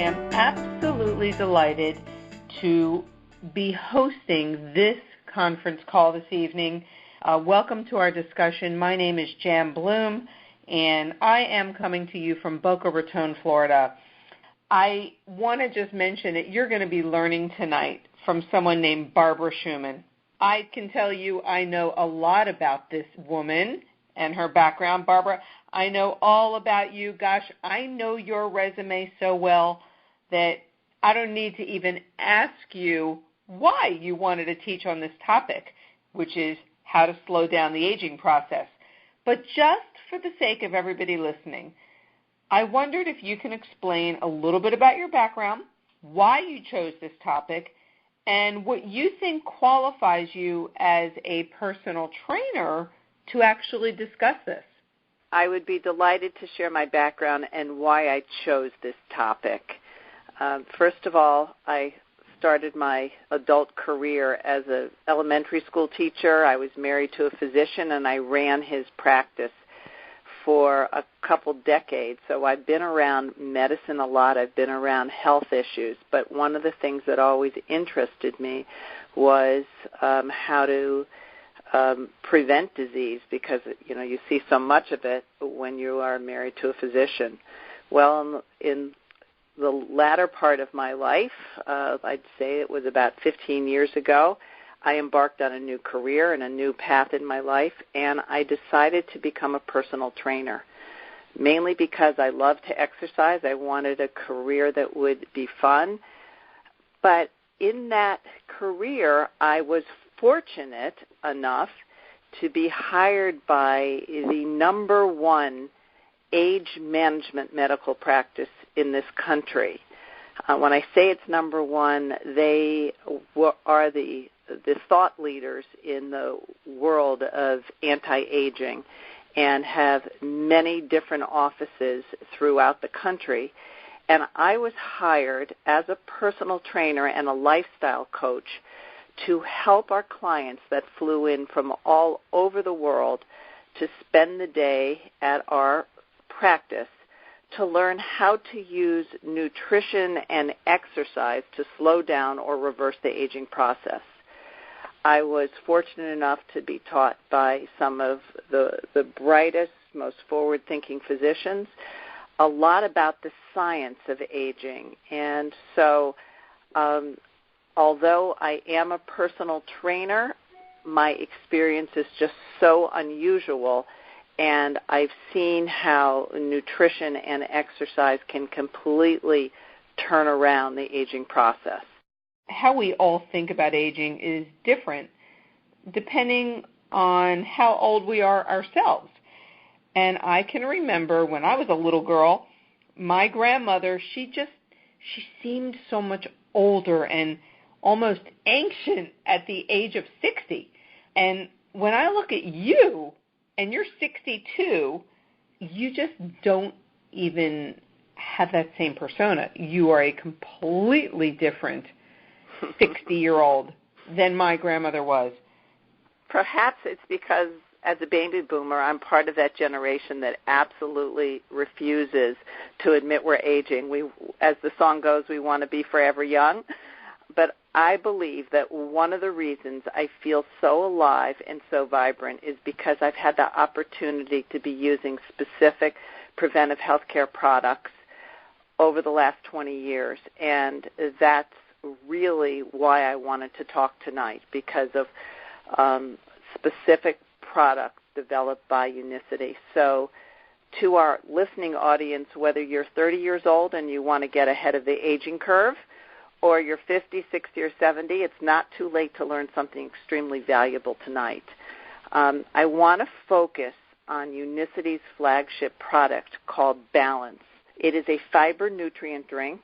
am absolutely delighted to be hosting this conference call this evening. Welcome to our discussion. My name is Jan Bloom, and I am coming to you from Boca Raton, Florida. I want to just mention that you're going to be learning tonight from someone named Barbara Schumann. I can tell you I know a lot about this woman and her background. Barbara, I know all about you. Gosh, I know your resume so well that I don't need to even ask you why you wanted to teach on this topic, which is how to slow down the aging process. But just for the sake of everybody listening, I wondered if you can explain a little bit about your background, why you chose this topic, and what you think qualifies you as a personal trainer to actually discuss this. I would be delighted to share my background and why I chose this topic. First of all, I started my adult career as an elementary school teacher. I was married to a physician, and I ran his practice for a couple decades. So I've been around medicine a lot. I've been around health issues. But one of the things that always interested me was how to prevent disease, because you see so much of it when you are married to a physician. Well, in the latter part of my life, I'd say it was about 15 years ago, I embarked on a new career and a new path in my life, and I decided to become a personal trainer, mainly because I love to exercise. I wanted a career that would be fun. But in that career, I was fortunate enough to be hired by the number one age management medical practice in this country. When I say it's number one, they are the thought leaders in the world of anti-aging and have many different offices throughout the country. And I was hired as a personal trainer and a lifestyle coach to help our clients that flew in from all over the world to spend the day at our practice to learn how to use nutrition and exercise to slow down or reverse the aging process. I was fortunate enough to be taught by some of the brightest, most forward-thinking physicians a lot about the science of aging. And so although I am a personal trainer, my experience is just so unusual, and I've seen how nutrition and exercise can completely turn around the aging process. How we all think about aging is different depending on how old we are ourselves. And I can remember when I was a little girl, my grandmother, she seemed so much older and almost ancient at the age of 60. And when I look at you, and you're 62, you just don't even have that same persona. You are a completely different 60-year-old than my grandmother was. Perhaps it's because as a baby boomer, I'm part of that generation that absolutely refuses to admit we're aging. We, as the song goes, we want to be forever young. But I believe that one of the reasons I feel so alive and so vibrant is because I've had the opportunity to be using specific preventive health care products over the last 20 years. And that's really why I wanted to talk tonight, because of specific products developed by Unicity. So to our listening audience, whether you're 30 years old and you want to get ahead of the aging curve, or you're 50, 60, or 70, it's not too late to learn something extremely valuable tonight. I want to focus on Unicity's flagship product called Balance. It is a fiber nutrient drink,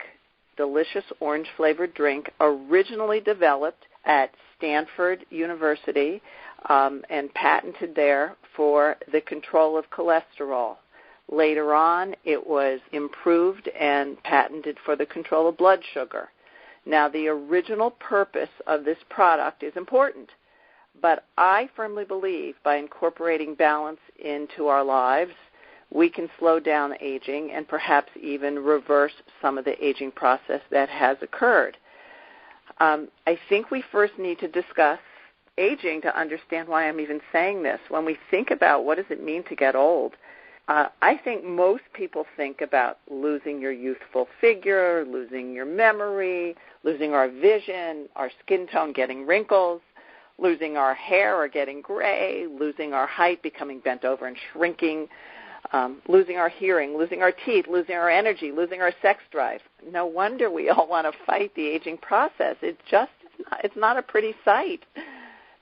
delicious orange-flavored drink, originally developed at Stanford University and patented there for the control of cholesterol. Later on, it was improved and patented for the control of blood sugar. Now, the original purpose of this product is important, but I firmly believe by incorporating balance into our lives, we can slow down aging and perhaps even reverse some of the aging process that has occurred. I think we first need to discuss aging to understand why I'm even saying this. When we think about what does it mean to get old, I think most people think about losing your youthful figure, losing your memory, losing our vision, our skin tone getting wrinkles, losing our hair or getting gray, losing our height, becoming bent over and shrinking, losing our hearing, losing our teeth, losing our energy, losing our sex drive. No wonder we all want to fight the aging process. It's not a pretty sight.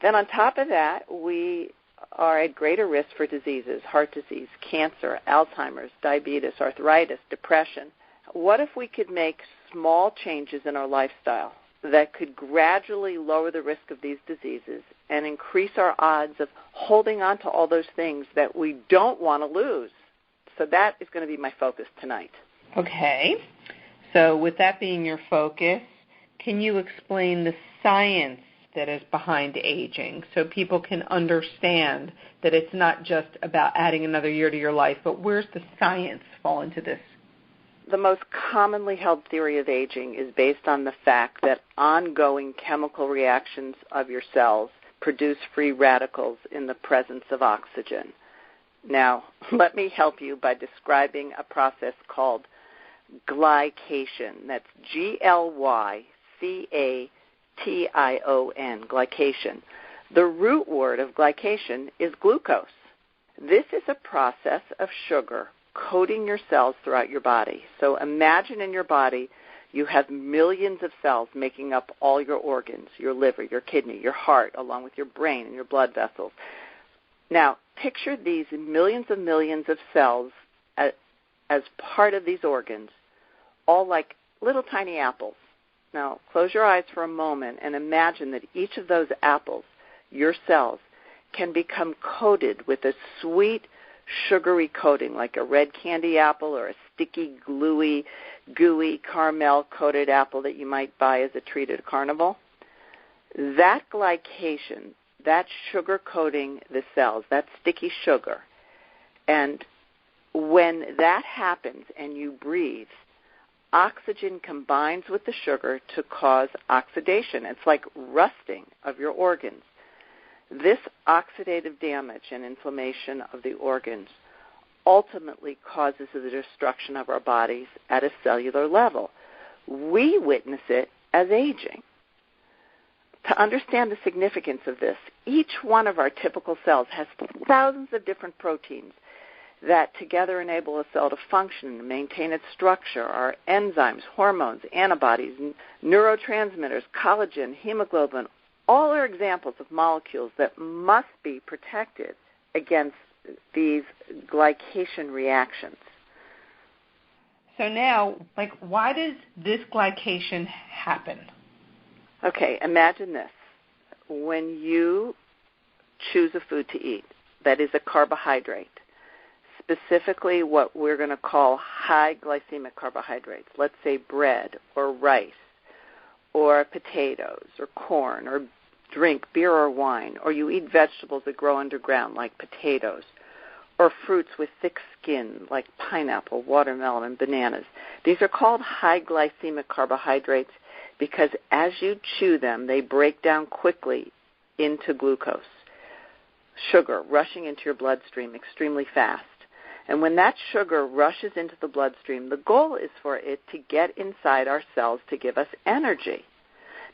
Then on top of that, we are at greater risk for diseases, heart disease, cancer, Alzheimer's, diabetes, arthritis, depression. What if we could make small changes in our lifestyle that could gradually lower the risk of these diseases and increase our odds of holding on to all those things that we don't want to lose? So that is going to be my focus tonight. Okay. So with that being your focus, can you explain the science that is behind aging so people can understand that it's not just about adding another year to your life, but where's the science fall into this? The most commonly held theory of aging is based on the fact that ongoing chemical reactions of your cells produce free radicals in the presence of oxygen. Now, let me help you by describing a process called glycation. That's Glycation, glycation. The root word of glycation is glucose. This is a process of sugar coating your cells throughout your body. So imagine in your body you have millions of cells making up all your organs, your liver, your kidney, your heart, along with your brain and your blood vessels. Now, picture these millions of cells as part of these organs, all like little tiny apples. Now, close your eyes for a moment and imagine that each of those apples, your cells, can become coated with a sweet, sugary coating, like a red candy apple or a sticky, gooey, caramel-coated apple that you might buy as a treat at a carnival. That glycation, that sugar coating the cells, that sticky sugar, and when that happens and you breathe, oxygen combines with the sugar to cause oxidation. It's like rusting of your organs. This oxidative damage and inflammation of the organs ultimately causes the destruction of our bodies at a cellular level. We witness it as aging. To understand the significance of this, each one of our typical cells has thousands of different proteins that together enable a cell to function and maintain its structure. Our enzymes, hormones, antibodies, neurotransmitters, collagen, hemoglobin, all are examples of molecules that must be protected against these glycation reactions. So now, why does this glycation happen? Okay, imagine this. When you choose a food to eat that is a carbohydrate, specifically what we're going to call high glycemic carbohydrates, let's say bread or rice or potatoes or corn, or drink beer or wine, or you eat vegetables that grow underground like potatoes, or fruits with thick skin like pineapple, watermelon, and bananas. These are called high glycemic carbohydrates because as you chew them, they break down quickly into glucose, sugar rushing into your bloodstream extremely fast. And when that sugar rushes into the bloodstream, the goal is for it to get inside our cells to give us energy.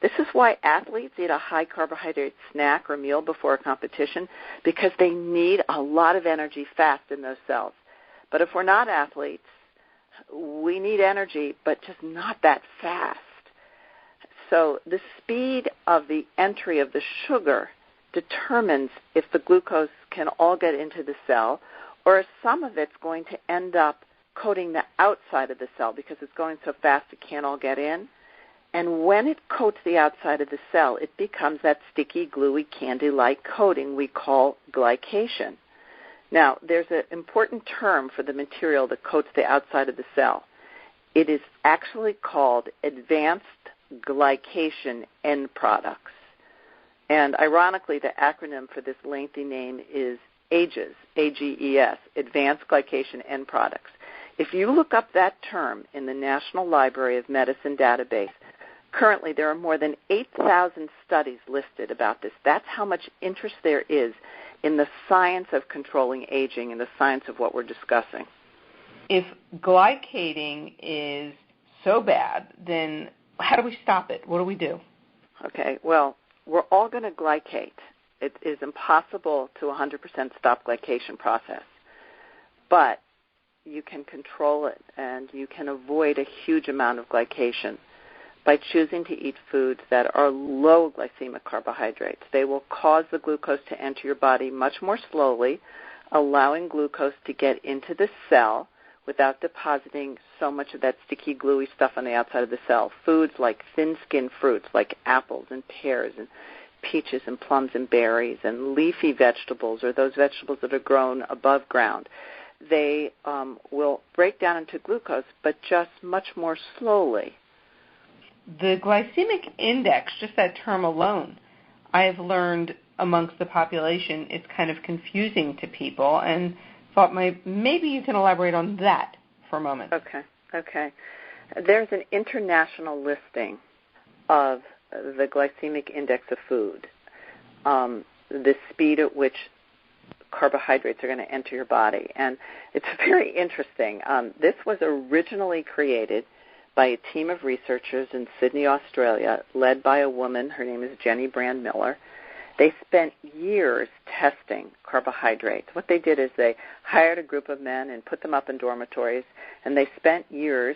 This is why athletes eat a high-carbohydrate snack or meal before a competition, because they need a lot of energy fast in those cells. But if we're not athletes, we need energy, but just not that fast. So the speed of the entry of the sugar determines if the glucose can all get into the cell, or if some of it's going to end up coating the outside of the cell because it's going so fast it can't all get in. And when it coats the outside of the cell, it becomes that sticky, gluey, candy-like coating we call glycation. Now, there's an important term for the material that coats the outside of the cell. It is actually called advanced glycation end products. And ironically, the acronym for this lengthy name is AGES, AGES, Advanced Glycation End Products. If you look up that term in the National Library of Medicine database, currently there are more than 8,000 studies listed about this. That's how much interest there is in the science of controlling aging and the science of what we're discussing. If glycating is so bad, then how do we stop it? What do we do? Okay, well, we're all going to glycate. It is impossible to 100% stop glycation process. But you can control it, and you can avoid a huge amount of glycation by choosing to eat foods that are low glycemic carbohydrates. They will cause the glucose to enter your body much more slowly, allowing glucose to get into the cell without depositing so much of that sticky, gluey stuff on the outside of the cell. Foods like thin-skinned fruits like apples and pears and peaches and plums and berries and leafy vegetables, or those vegetables that are grown above ground. They will break down into glucose, but just much more slowly. The glycemic index, just that term alone, I have learned amongst the population is kind of confusing to people, and thought maybe you can elaborate on that for a moment. Okay. There's an international listing of the glycemic index of food, the speed at which carbohydrates are going to enter your body. And it's very interesting. This was originally created by a team of researchers in Sydney, Australia, led by a woman. Her name is Jenny Brand Miller. They spent years testing carbohydrates. What they did is they hired a group of men and put them up in dormitories, and they spent years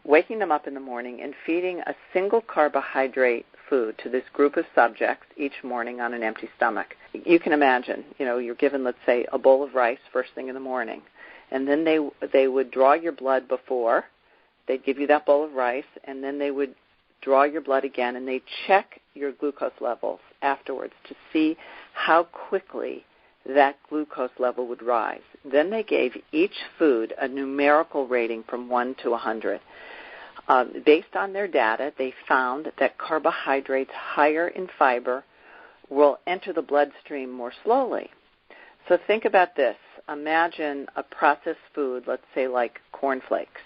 waking them up in the morning and feeding a single carbohydrate food to this group of subjects each morning on an empty stomach. You can imagine, you're given, let's say, a bowl of rice first thing in the morning, and then they would draw your blood before. They'd give you that bowl of rice, and then they would draw your blood again, and they check your glucose levels afterwards to see how quickly that glucose level would rise. Then they gave each food a numerical rating from 1 to 100. Based on their data, they found that carbohydrates higher in fiber will enter the bloodstream more slowly. So think about this. Imagine a processed food, let's say like cornflakes.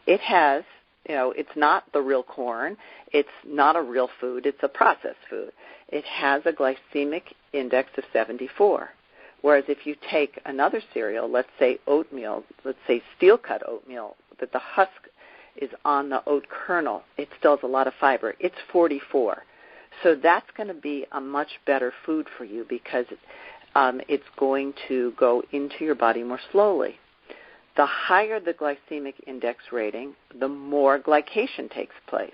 It has, it's not the real corn. It's not a real food. It's a processed food. It has a glycemic index of 74. Whereas if you take another cereal, let's say oatmeal, let's say steel-cut oatmeal, that the husk is on the oat kernel, it still has a lot of fiber. It's 44. So that's going to be a much better food for you because it's going to go into your body more slowly. The higher the glycemic index rating, the more glycation takes place.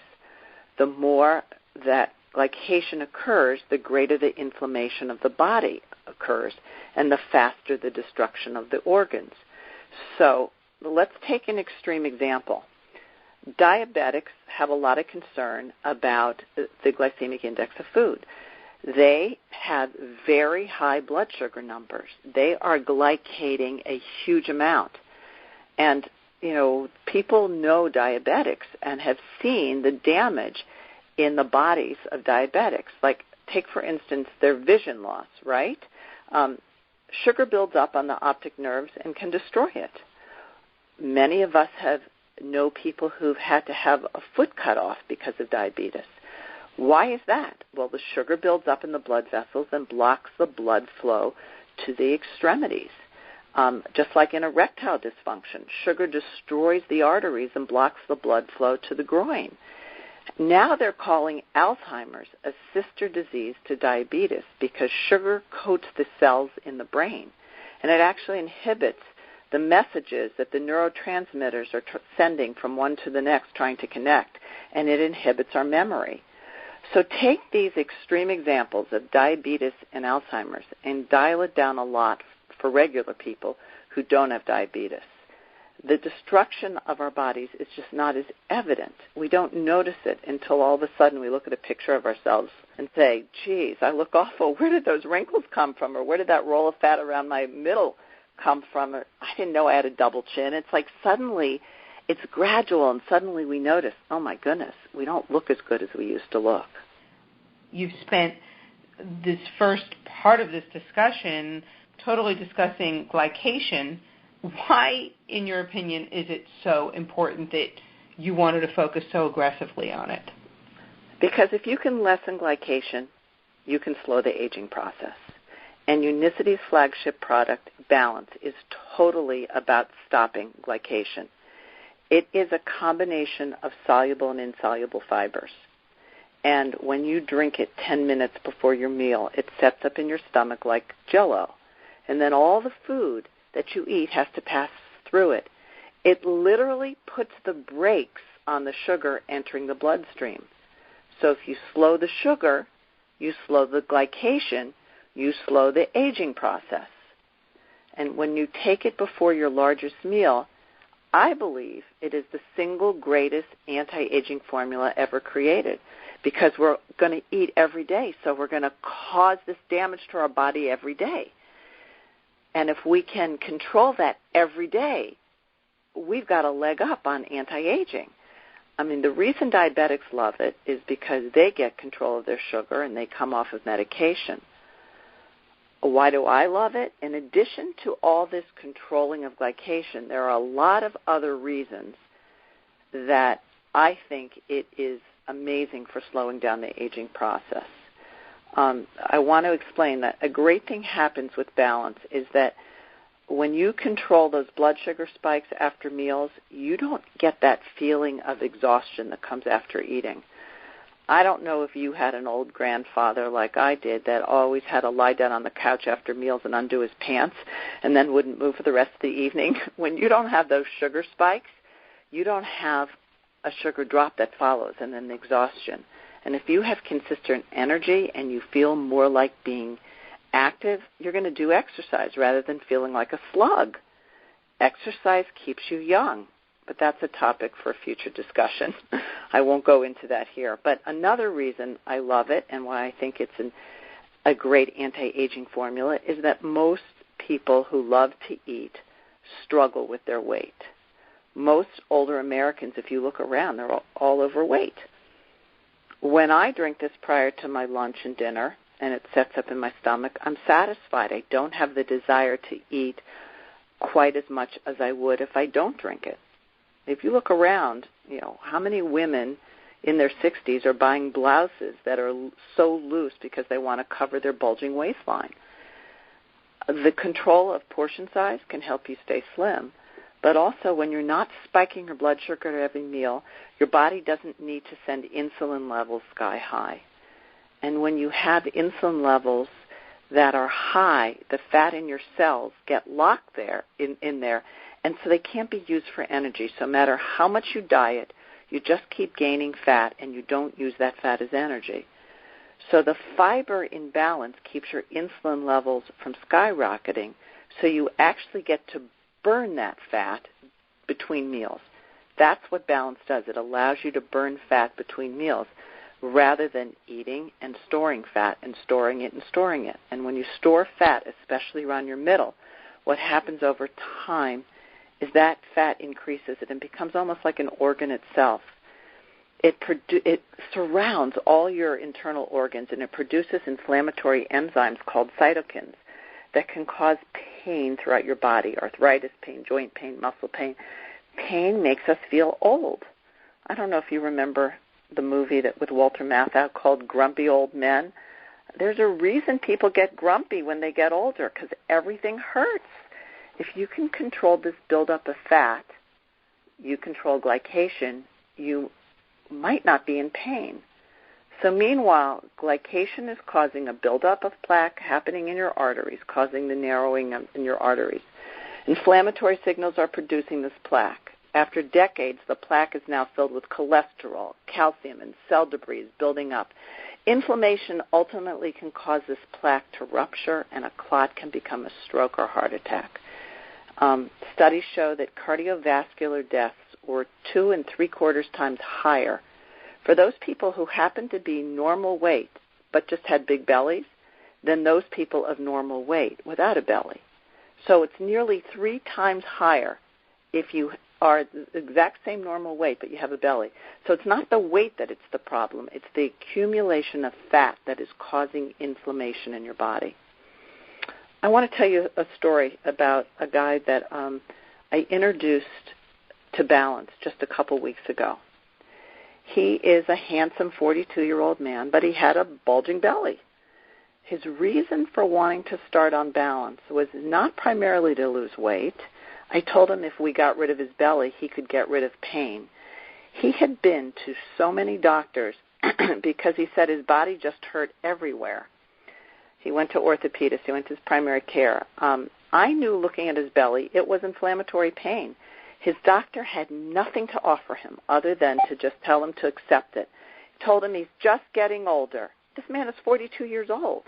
The more that glycation occurs, the greater the inflammation of the body occurs, and the faster the destruction of the organs. So let's take an extreme example. Diabetics have a lot of concern about the glycemic index of food. They have very high blood sugar numbers. They are glycating a huge amount. And, people know diabetics and have seen the damage in the bodies of diabetics. Like, take, for instance, their vision loss, right? Sugar builds up on the optic nerves and can destroy it. Many of us know people who've had to have a foot cut off because of diabetes. Why is that? Well, the sugar builds up in the blood vessels and blocks the blood flow to the extremities. Just like in erectile dysfunction, sugar destroys the arteries and blocks the blood flow to the groin. Now they're calling Alzheimer's a sister disease to diabetes because sugar coats the cells in the brain, and it actually inhibits the messages that the neurotransmitters are sending from one to the next trying to connect, and it inhibits our memory. So take these extreme examples of diabetes and Alzheimer's and dial it down a lot for regular people who don't have diabetes. The destruction of our bodies is just not as evident. We don't notice it until all of a sudden we look at a picture of ourselves and say, geez, I look awful. Where did those wrinkles come from? Or where did that roll of fat around my middle come from? Or I didn't know I had a double chin. It's like suddenly it's gradual, and suddenly we notice, oh, my goodness, we don't look as good as we used to look. You've spent this first part of this discussion, totally discussing glycation, why, in your opinion, is it so important that you wanted to focus so aggressively on it? Because if you can lessen glycation, you can slow the aging process. And Unicity's flagship product, Balance, is totally about stopping glycation. It is a combination of soluble and insoluble fibers. And when you drink it 10 minutes before your meal, it sets up in your stomach like Jell-O. And then all the food that you eat has to pass through it. It literally puts the brakes on the sugar entering the bloodstream. So if you slow the sugar, you slow the glycation, you slow the aging process. And when you take it before your largest meal, I believe it is the single greatest anti-aging formula ever created, because we're going to eat every day, so we're going to cause this damage to our body every day. And if we can control that every day, we've got a leg up on anti-aging. I mean, the reason diabetics love it is because they get control of their sugar and they come off of medication. Why do I love it? In addition to all this controlling of glycation, there are a lot of other reasons that I think it is amazing for slowing down the aging process. I want to explain that a great thing happens with Balance is that when you control those blood sugar spikes after meals, you don't get that feeling of exhaustion that comes after eating. I don't know if you had an old grandfather like I did that always had to lie down on the couch after meals and undo his pants and then wouldn't move for the rest of the evening. When you don't have those sugar spikes, you don't have a sugar drop that follows and then the exhaustion. And if you have consistent energy and you feel more like being active, you're going to do exercise rather than feeling like a slug. Exercise keeps you young, but that's a topic for a future discussion. I won't go into that here. But another reason I love it and why I think it's a great anti-aging formula is that most people who love to eat struggle with their weight. Most older Americans, if you look around, they're all overweight. When I drink this prior to my lunch and dinner, and it sets up in my stomach, I'm satisfied. I don't have the desire to eat quite as much as I would if I don't drink it. If you look around, how many women in their 60s are buying blouses that are so loose because they want to cover their bulging waistline? The control of portion size can help you stay slim. But also, when you're not spiking your blood sugar at every meal, your body doesn't need to send insulin levels sky high. And when you have insulin levels that are high, the fat in your cells get locked there, in there, and so they can't be used for energy. So no matter how much you diet, you just keep gaining fat, and you don't use that fat as energy. So the fiber in Balance keeps your insulin levels from skyrocketing, so you actually get to burn that fat between meals. That's what Balance does. It allows you to burn fat between meals rather than eating and storing fat and storing it and storing it. And when you store fat, especially around your middle, what happens over time is that fat increases it and becomes almost like an organ itself. It surrounds all your internal organs, and it produces inflammatory enzymes called cytokines that can cause pain throughout your body, arthritis pain, joint pain, muscle pain. Pain makes us feel old. I don't know if you remember the movie that with Walter Matthau called Grumpy Old Men. There's a reason people get grumpy when they get older, because everything hurts. If you can control this buildup of fat, you control glycation, you might not be in pain. So meanwhile, glycation is causing a buildup of plaque happening in your arteries, causing the narrowing in your arteries. Inflammatory signals are producing this plaque. After decades, the plaque is now filled with cholesterol, calcium, and cell debris building up. Inflammation ultimately can cause this plaque to rupture, and a clot can become a stroke or heart attack. Studies show that cardiovascular deaths were 2 3/4 times higher for those people who happen to be normal weight but just had big bellies than those people of normal weight without a belly. So it's nearly 3 times higher if you are the exact same normal weight, but you have a belly. So it's not the weight that it's the problem. It's the accumulation of fat that is causing inflammation in your body. I want to tell you a story about a guy that I introduced to balance just a couple weeks ago. He is a handsome 42-year-old man, but he had a bulging belly. His reason for wanting to start on balance was not primarily to lose weight. I told him if we got rid of his belly, he could get rid of pain. He had been to so many doctors because he said his body just hurt everywhere. He went to orthopedists. He went to his primary care. I knew looking at his belly, it was inflammatory pain. His doctor had nothing to offer him other than to just tell him to accept it. He told him he's just getting older. This man is 42 years old.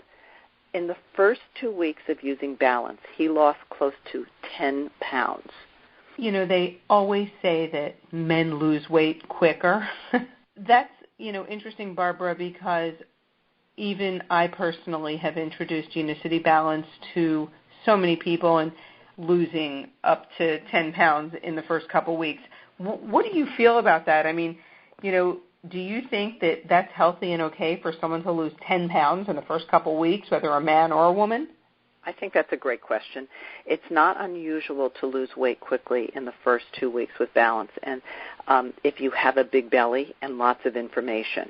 In the first 2 weeks of using balance, he lost close to 10 pounds. You know, they always say that men lose weight quicker. That's, interesting, Barbara, because even I personally have introduced Unicity Balance to so many people and losing up to 10 pounds in the first couple weeks. What do you feel about that? I mean, do you think that that's healthy and okay for someone to lose 10 pounds in the first couple weeks, whether a man or a woman? I think that's a great question. It's not unusual to lose weight quickly in the first 2 weeks with balance, and if you have a big belly and lots of inflammation.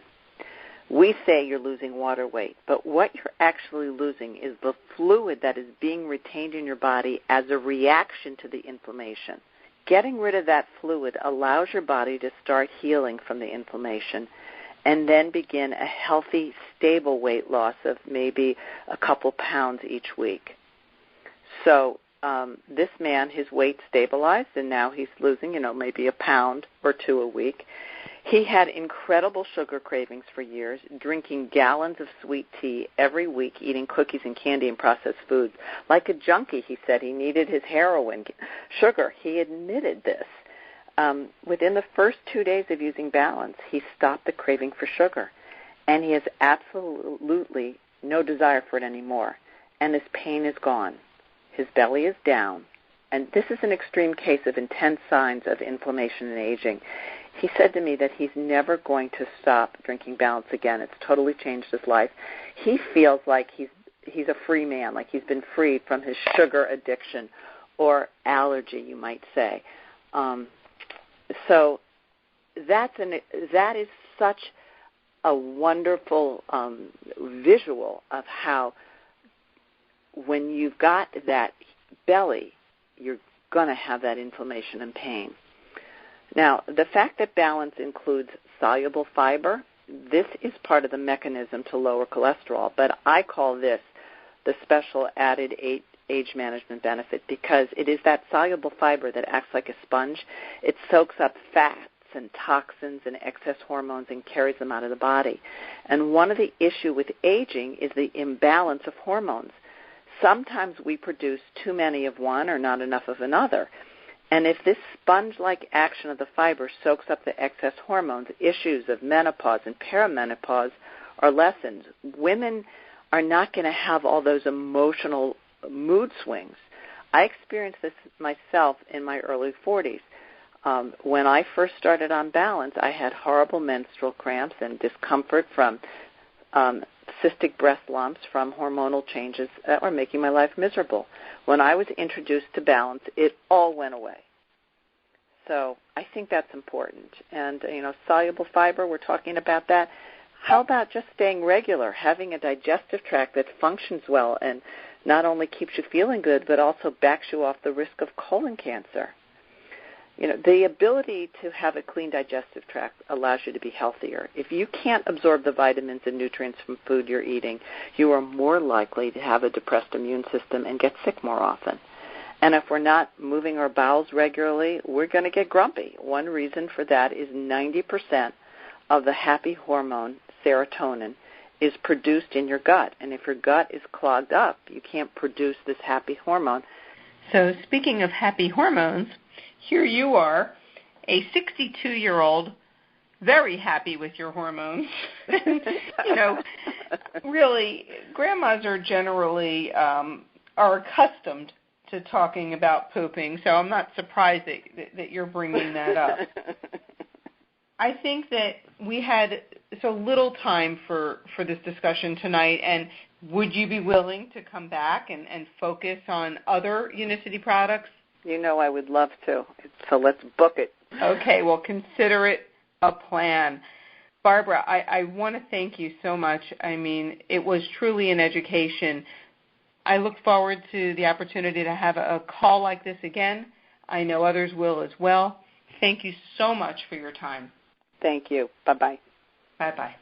We say you're losing water weight, but what you're actually losing is the fluid that is being retained in your body as a reaction to the inflammation. Getting rid of that fluid allows your body to start healing from the inflammation and then begin a healthy, stable weight loss of maybe a couple pounds each week. So this man, his weight stabilized, and now he's losing, maybe a pound or two a week. He had incredible sugar cravings for years, drinking gallons of sweet tea every week, eating cookies and candy and processed foods. Like a junkie, he said he needed his heroin, sugar. He admitted this. Within the first 2 days of using balance, he stopped the craving for sugar, and he has absolutely no desire for it anymore, and his pain is gone. His belly is down, and this is an extreme case of intense signs of inflammation and aging. He said to me that he's never going to stop drinking balance again. It's totally changed his life. He feels like he's a free man, like he's been freed from his sugar addiction or allergy, you might say. So that is such a wonderful visual of how when you've got that belly, you're going to have that inflammation and pain. Now, the fact that balance includes soluble fiber, this is part of the mechanism to lower cholesterol, but I call this the special added age management benefit because it is that soluble fiber that acts like a sponge. It soaks up fats and toxins and excess hormones and carries them out of the body. And one of the issues with aging is the imbalance of hormones. Sometimes we produce too many of one or not enough of another. And if this sponge-like action of the fiber soaks up the excess hormones, issues of menopause and perimenopause are lessened. Women are not going to have all those emotional mood swings. I experienced this myself in my early 40s. When I first started on balance, I had horrible menstrual cramps and discomfort from cystic breast lumps from hormonal changes that were making my life miserable. When I was introduced to balance, it all went away. So I think that's important. And, soluble fiber, we're talking about that. How about just staying regular, having a digestive tract that functions well and not only keeps you feeling good, but also backs you off the risk of colon cancer? The ability to have a clean digestive tract allows you to be healthier. If you can't absorb the vitamins and nutrients from food you're eating, you are more likely to have a depressed immune system and get sick more often. And if we're not moving our bowels regularly, we're going to get grumpy. One reason for that is 90% of the happy hormone, serotonin, is produced in your gut. And if your gut is clogged up, you can't produce this happy hormone. So speaking of happy hormones, here you are, a 62-year-old, very happy with your hormones. Really, grandmas are generally are accustomed to talking about pooping, so I'm not surprised that you're bringing that up. I think that we had so little time for this discussion tonight, and would you be willing to come back and focus on other Unicity products? You know I would love to, so let's book it. Okay, well, consider it a plan. Barbara, I want to thank you so much. I mean, it was truly an education. I look forward to the opportunity to have a call like this again. I know others will as well. Thank you so much for your time. Thank you. Bye-bye. Bye-bye.